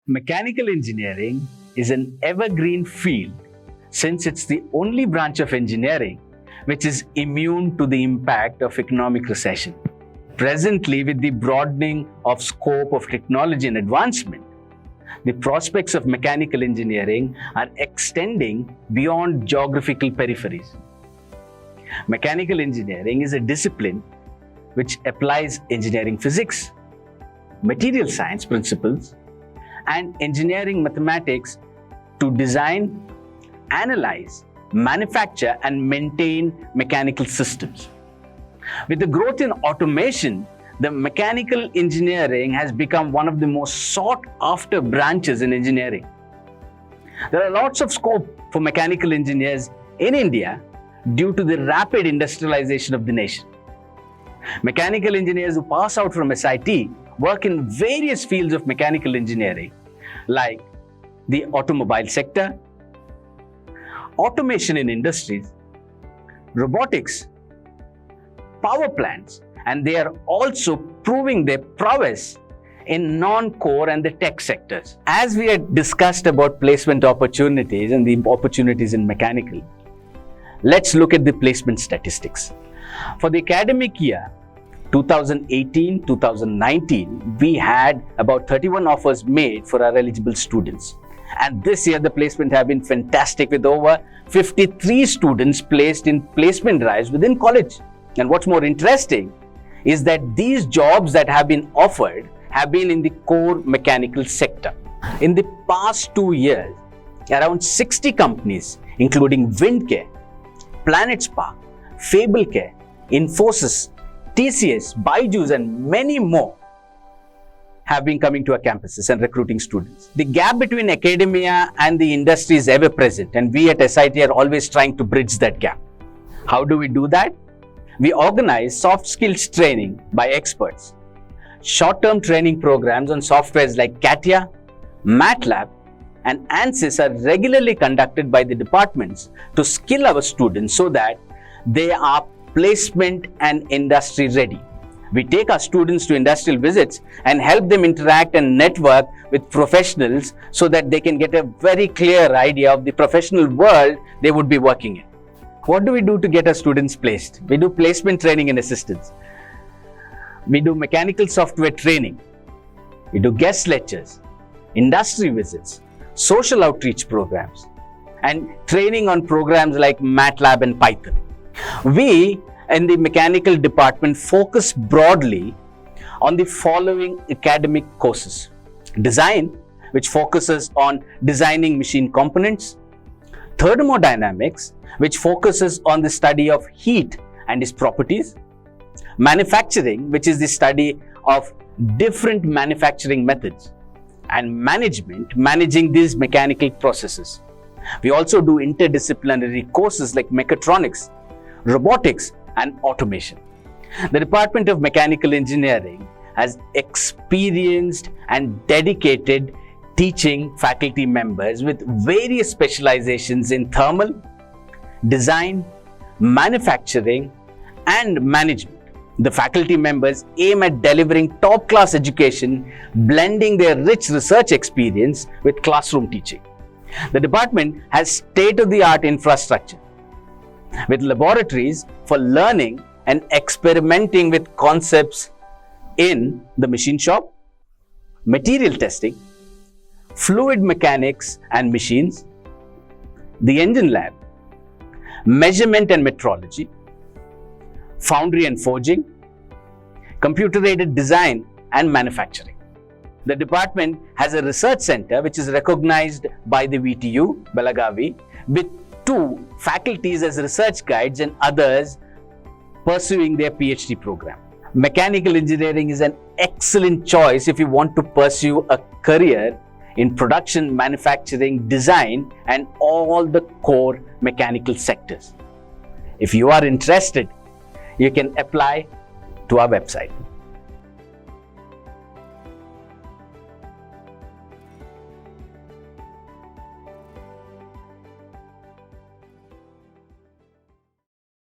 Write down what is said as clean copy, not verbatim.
Mechanical engineering is an evergreen field since it's the only branch of engineering which is immune to the impact of economic recession. Presently, with the broadening of scope of technology and advancement, the prospects of mechanical engineering are extending beyond geographical peripheries. Mechanical engineering is a discipline which applies engineering physics, material science principles, and engineering mathematics to design, analyze, manufacture, and maintain mechanical systems. With the growth in automation, the mechanical engineering has become one of the most sought-after branches in engineering. There are lots of scope for mechanical engineers in India due to the rapid industrialization of the nation. Mechanical engineers who pass out from SIT work in various fields of mechanical engineering, like the automobile sector, automation in industries, robotics, power plants, and they are also proving their prowess in non-core and the tech sectors. As we had discussed about placement opportunities and the opportunities in mechanical, let's look at the placement statistics. For the academic year 2018-2019, we had about 31 offers made for our eligible students. And this year, the placement have been fantastic with over 53 students placed in placement drives within college. And what's more interesting is that these jobs that have been offered have been in the core mechanical sector. In the past 2 years, around 60 companies, including Windcare, Planet Spark, Fablecare, Infosys, TCS, Byju's, and many more have been coming to our campuses and recruiting students. The gap between academia and the industry is ever present, and we at SIT are always trying to bridge that gap. How do we do that? We organize soft skills training by experts. Short-term training programs on softwares like CATIA, MATLAB, and ANSYS are regularly conducted by the departments to skill our students so that they are placement and industry ready. We take our students to industrial visits and help them interact and network with professionals so that they can get a very clear idea of the professional world they would be working in. What do we do to get our students placed? We do placement training and assistance. We do mechanical software training. We do guest lectures, industry visits, social outreach programs, and training on programs like MATLAB and Python. We in the mechanical department focus broadly on the following academic courses: design, which focuses on designing machine components; thermodynamics, which focuses on the study of heat and its properties; manufacturing, which is the study of different manufacturing methods; and management, managing these mechanical processes. We also do interdisciplinary courses like mechatronics, robotics, and automation. The Department of Mechanical Engineering has experienced and dedicated teaching faculty members with various specializations in thermal, design, manufacturing, and management. The faculty members aim at delivering top-class education, blending their rich research experience with classroom teaching. The department has state-of-the-art infrastructure with laboratories for learning and experimenting with concepts in the machine shop, material testing, fluid mechanics and machines, the engine lab, measurement and metrology, foundry and forging, computer-aided design and manufacturing. The department has a research center which is recognized by the VTU, Belagavi, with 2 faculties as research guides and others pursuing their PhD program. Mechanical engineering is an excellent choice if you want to pursue a career in production, manufacturing, design, and all the core mechanical sectors. If you are interested, you can apply to our website.